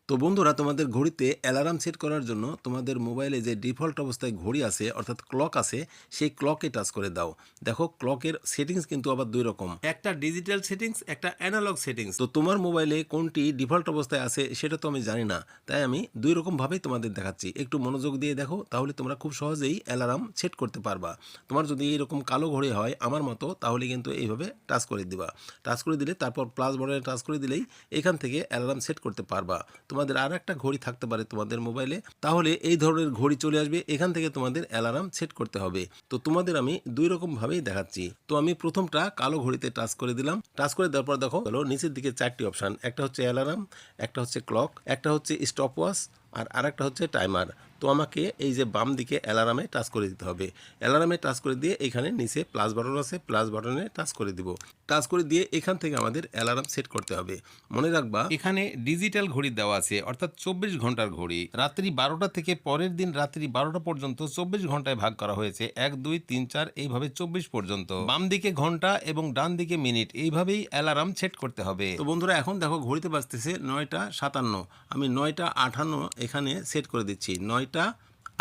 তো বন্ধুরা, তোমাদের ঘড়িতে অ্যালার্ম সেট করার জন্য তোমাদের মোবাইলে যে ডিফল্ট অবস্থায় ঘড়ি আছে অর্থাৎ ক্লক আছে, সেই ক্লকে টাচ করে দাও। দেখো, ক্লকের সেটিংস কিন্তু আবার দুই রকম, একটা ডিজিটাল সেটিংস, একটা অ্যানালগ সেটিংস। তো তোমার মোবাইলে কোনটি ডিফল্ট অবস্থায় আছে সেটা তো আমি জানি না, তাই আমি দুই রকম ভাবেই তোমাদের দেখাচ্ছি। একটু মনোযোগ দিয়ে দেখো, তাহলে তোমরা খুব সহজেই অ্যালার্ম সেট করতে পারবা। তোমার যদি এরকম কালো ঘড়ি হয় আমার মতো, তাহলে কিন্তু এইভাবে টাচ করে দিবা। টাচ করে দিলে তারপর প্লাস বাটনে টাচ করে দিলেই এখান থেকে অ্যালার্ম সেট করতে পারবা। তোমাদের আর একটা ঘড়ি থাকতে পারে তোমাদের মোবাইলে, তাহলে এই ধরনের ঘড়ি চলে আসবে, এখান থেকে তোমাদের অ্যালার্ম সেট করতে হবে। তো তোমাদের আমি দুই রকম ভাবেই দেখাচ্ছি। তো আমি প্রথমটা কালো ঘড়িতে টাচ করে দিলাম। টাচ করে দেওয়ার পর দেখো হলো নিচের দিকে চারটি অপশান, একটা হচ্ছে অ্যালার্ম, একটা হচ্ছে ক্লক, একটা হচ্ছে স্টপ ওয়াচ, আর আরেকটা হচ্ছে টাইমার। তো আমাকে এই যে বাম দিকে অ্যালার্মে টাচ করে দিতে হবে। অ্যালার্মে টাচ করে দিয়ে এখানে নিচে প্লাস বাটন আছে, প্লাস বাটনে টাচ করে দিব। টাচ করে দিয়ে এখান থেকে আমাদের অ্যালার্ম সেট করতে হবে। মনে রাখবা, এখানে ডিজিটাল ঘড়ি দেওয়া আছে, অর্থাৎ 24 ঘন্টার ঘড়ি। রাত্রি 12টা থেকে পরের দিন রাত্রি 12টা পর্যন্ত 24 ঘন্টায় ভাগ করা হয়েছে, 1 2 3 4 এইভাবে 24 পর্যন্ত। বাম দিকে ঘন্টা এবং ডান দিকে মিনিট, এইভাবেই অ্যালার্ম সেট করতে হবে। তো বন্ধুরা, এখন দেখো ঘড়িতে বাজতেছে 9টা 57। আমি 9টা 58 এখানে সেট করে দিচ্ছি। 9টা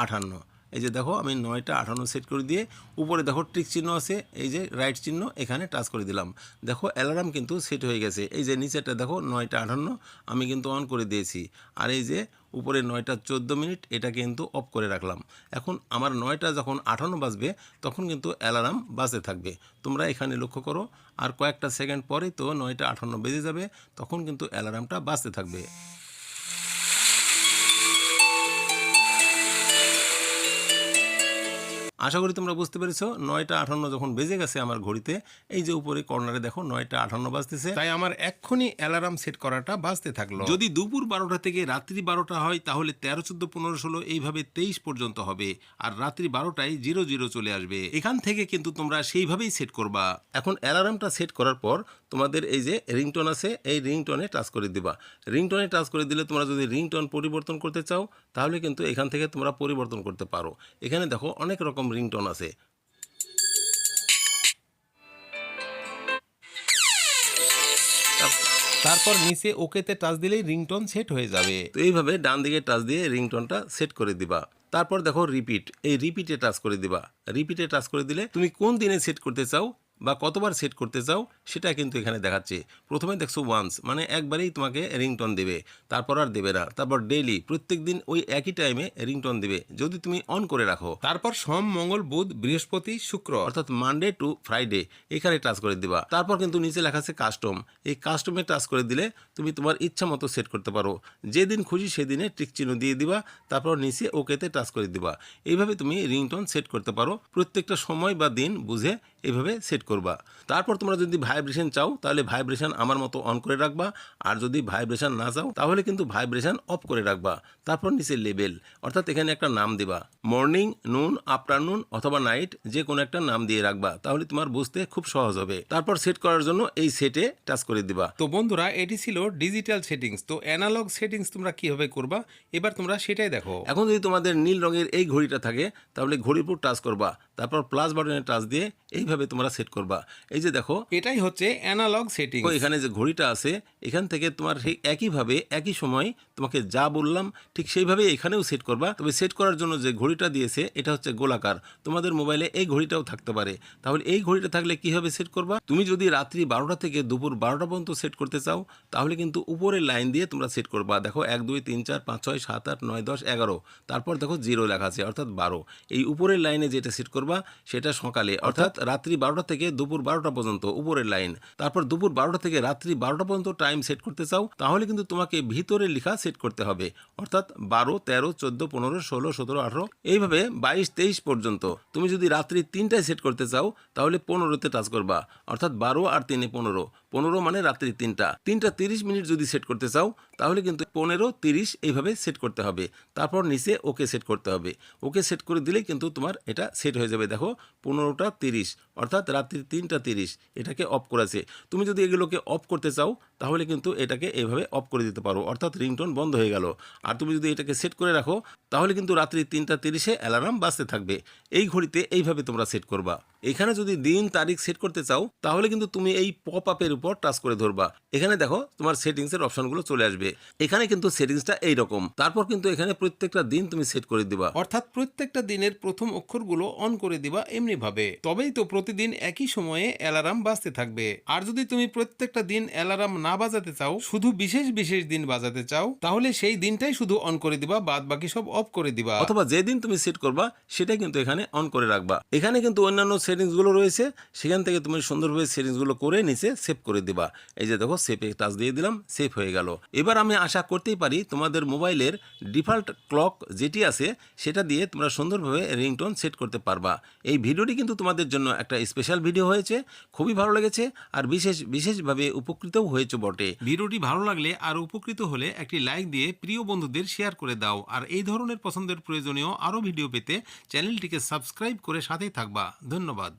58, এই যে দেখো আমি 9টা 58 সেট করে দিয়ে উপরে দেখো টিক চিহ্ন আছে, এই যে রাইট চিহ্ন, এখানে টাচ করে দিলাম। দেখো অ্যালার্ম কিন্তু সেট হয়ে গেছে। এই যে নিচেরটা দেখো 9টা 58 আমি কিন্তু অন করে দিয়েছি, আর এই যে উপরে 9টা 14 মিনিট এটা কিন্তু অফ করে রাখলাম। এখন আমার 9টা যখন 58 বাজবে তখন কিন্তু অ্যালার্ম বাজতে থাকবে। তোমরা এখানে লক্ষ্য করো, আর কয়েকটা সেকেন্ড পরেই তো 9টা 58 বেজে যাবে, তখন কিন্তু অ্যালার্মটা বাজতে থাকবে। আশা করি তোমরা বুঝতে পেরেছো। 9টা 58 যখন বেজে গেছে আমার ঘড়িতে, এই যে উপরে কর্নারে দেখো 9টা 58 বাজতেছে, তাই আমার এক্ষুনি অ্যালার্ম সেট করাটা বাজতে থাকলো। যদি দুপুর 12টা থেকে রাত্রি 12টা হয় তাহলে 13 14 15 16 এইভাবে 23 পর্যন্ত হবে, আর রাত্রি 12টায় 00 চলে আসবে। এখান থেকে কিন্তু তোমরা সেইভাবেই সেট করবা। এখন অ্যালার্মটা সেট করার পর তোমাদের এই যে রিংটোন আছে, এই রিংটোনে টাচ করে দিবা। রিংটোনে টাচ করে দিলে তোমরা যদি রিংটোন পরিবর্তন করতে চাও তাহলে কিন্তু এখান থেকে তোমরা পরিবর্তন করতে পারো। এখানে দেখো অনেক রকম রিংটোন আছে। তারপর নিচে ওকেতে টাচ দিলেই রিংটোন সেট হয়ে যাবে। তো এইভাবে ডান দিকে টাচ দিয়ে রিংটোনটা সেট করে দিবা। তারপর দেখো রিপিট, এই রিপিটে টাচ করে দিবা। রিপিটে টাচ করে দিলে তুমি কোন দিনে সেট করতে চাও বা কতবার সেট করতে চাও সেটা কিন্তু এখানে দেখাচ্ছে। প্রথমে দেখছো ওয়ান্স, মানে একবারেই তোমাকে রিংটোন দেবে, তারপর আর দেবে না। তারপর ডেইলি, প্রত্যেক দিন ওই একই টাইমে রিংটোন দেবে যদি তুমি অন করে রাখো। তারপর সোম মঙ্গল বুধ বৃহস্পতি শুক্র, অর্থাৎ মানডে টু ফ্রাইডে, এখানে টাচ করে দিবা। তারপর কিন্তু নিচে লেখা আছে কাস্টম, এই কাস্টমে টাচ করে দিলে তুমি তোমার ইচ্ছা মতো সেট করতে পারো। যেদিন খুশি সেদিনে টিক চিহ্ন দিয়ে দিবা, তারপর নিচে ওকেতে টাচ করে দিবা। এইভাবে তুমি রিংটোন সেট করতে পারো। প্রত্যেকটা সময় বা দিন বুঝে এইভাবে সেট করবা। তারপর তোমরা যদি ভাইব্রেশন চাও তাহলে ভাইব্রেশন আমার মতো অন করে রাখবা, আর যদি ভাইব্রেশন না চাও তাহলে কিন্তু ভাইব্রেশন অফ করে রাখবা। তারপর নিচে লেবেল, অর্থাৎ এখানে একটা নাম দিবা। মর্নিং, নুন, আফটারনুন অথবা নাইট, যে কোনো একটা নাম দিয়ে রাখবা, তাহলে তোমার বুঝতে খুব সহজ হবে। তারপর সেট করার জন্য এই সেটে টাচ করে দিবা। তো বন্ধুরা, এটি ছিল ডিজিটাল সেটিংস। তো অ্যানালগ সেটিংস তোমরা কিভাবে করবা এবার তোমরা সেটাই দেখো। এখন যদি তোমাদের নীল রঙের এই ঘড়িটা থাকে তাহলে ঘড়ির উপর টাচ করবা, তারপর প্লাস বাটনে টাচ দিয়ে এইভাবে তোমরা সেট করবা। এই যে দেখো, এটাই হচ্ছে অ্যানালগ সেটিং। এখানে যে ঘড়িটা আছে এখান থেকে তোমার ঠিক একইভাবে একই সময় তোমাকে যা বললাম ঠিক সেইভাবে এখানেও সেট করবা। তবে সেট করার জন্য যে ঘড়িটা দিয়েছে এটা হচ্ছে গোলাকার। তোমাদের মোবাইলে এই ঘড়িটাও থাকতে পারে, তাহলে এই ঘড়িটা থাকলে কিভাবে সেট করবা? তুমি যদি রাত্রি 12টা থেকে দুপুর 12টা পর্যন্ত সেট করতে চাও তাহলে কিন্তু উপরের লাইন দিয়ে তোমরা সেট করবা। দেখো 1 2 3 4 5 6 7 8 9 10 11, তারপর দেখো 0 লেখা আছে, অর্থাৎ 12। এই উপরের লাইনে যেটা সেট করবা সেটা সকালে, অর্থাৎ রাত্রি 12টা থেকে দুপুর 12টা পর্যন্ত উপরের লাইন। তারপর দুপুর 12টা থেকে রাত্রি 12টা পর্যন্ত টাইম সেট করতে চাও তাহলে কিন্তু তোমাকে ভিতরে লেখা সেট করতে হবে, অর্থাৎ 12 13 14 15 16 17 18 এইভাবে 22 23 পর্যন্ত। তুমি যদি রাত্রি 3টায় সেট করতে চাও তাহলে 15তে টাচ করবা, অর্থাৎ 12 আর 3 15, 15 মানে রাত্রি 3টা 30 মিনিট যদি সেট করতে চাও তাহলে কিন্তু 15 30 এইভাবে সেট করতে হবে। তারপর নিচে ওকে সেট করতে হবে। ওকে সেট করে দিলে কিন্তু তোমার এটা সেট হয়ে যাবে। দেখো 15টা 30, অর্থাৎ রাত্রি 3:30 এটাকে অফ করেছে। তুমি যদি এগুলোকে অফ করতে চাও তাহলে কিন্তু এটাকে এইভাবে অফ করে দিতে পারো, অর্থাৎ রিংটোন বন্ধ হয়ে গেল। আর তুমি যদি এটাকে সেট করে রাখো তাহলে কিন্তু রাত্রি 3:30 অ্যালার্ম বাজতে থাকবে। এই ঘড়িতে এইভাবে তোমরা সেট করবা। এখানে যদি দিন তারিখ সেট করতে চাও তাহলে কিন্তু তুমি এই পপ আপের উপর টাচ করে ধরবা। এখানে দেখো তোমার সেটিংসের অপশনগুলো চলে আসবে। এখানে কিন্তু সেটিংসটা এইরকম। তারপর কিন্তু এখানে প্রত্যেকটা দিন তুমি সেট করে দিবা, অর্থাৎ প্রত্যেকটা দিনের প্রথম অক্ষরগুলো অন করে দিবা এমনি ভাবে। তবেই তো প্রতিদিন একই সময়ে অ্যালার্ম বাজতে থাকবে। আর যদি তুমি প্রত্যেকটা দিন অ্যালার্ম না বাজাতে চাও, শুধু বিশেষ বিশেষ দিন বাজাতে চাও, তাহলে সেই দিনটাই শুধু অন করে দিবা, বাদ বাকি সব অফ করে দিবা। অথবা যে দিন তুমি সেট করবা সেটাই কিন্তু এখানে অন করে রাখবা। এখানে কিন্তু অন্যান্য সেটিংসগুলো রয়েছে, সেখান থেকে তুমি সুন্দরভাবে সেটিংসগুলো করে নিচে সেভ করে দিবা। এই যে দেখো সেভে টাচ দিয়ে দিলাম, সেভ হয়ে গেল। এবার আমি আশা করতেই পারি তোমাদের মোবাইলের ডিফল্ট ক্লক যেটি আছে সেটা দিয়ে তোমরা সুন্দরভাবে রিংটোন সেট করতে পারবা। এই ভিডিওটি কিন্তু তোমাদের জন্য একটা স্পেশাল ভিডিও হয়েছে, খুবই ভালো লেগেছে আর বিশেষভাবে উপকৃতও হয়েছে বটে। ভিডিওটি ভালো লাগলে আর উপকৃত হলে একটি লাইক দিয়ে প্রিয় বন্ধুদের শেয়ার করে দাও। আর এই ধরনের পছন্দের প্রয়োজনীয় আরও ভিডিও পেতে চ্যানেলটিকে সাবস্ক্রাইব করে সাথেই থাকবা। ধন্যবাদ।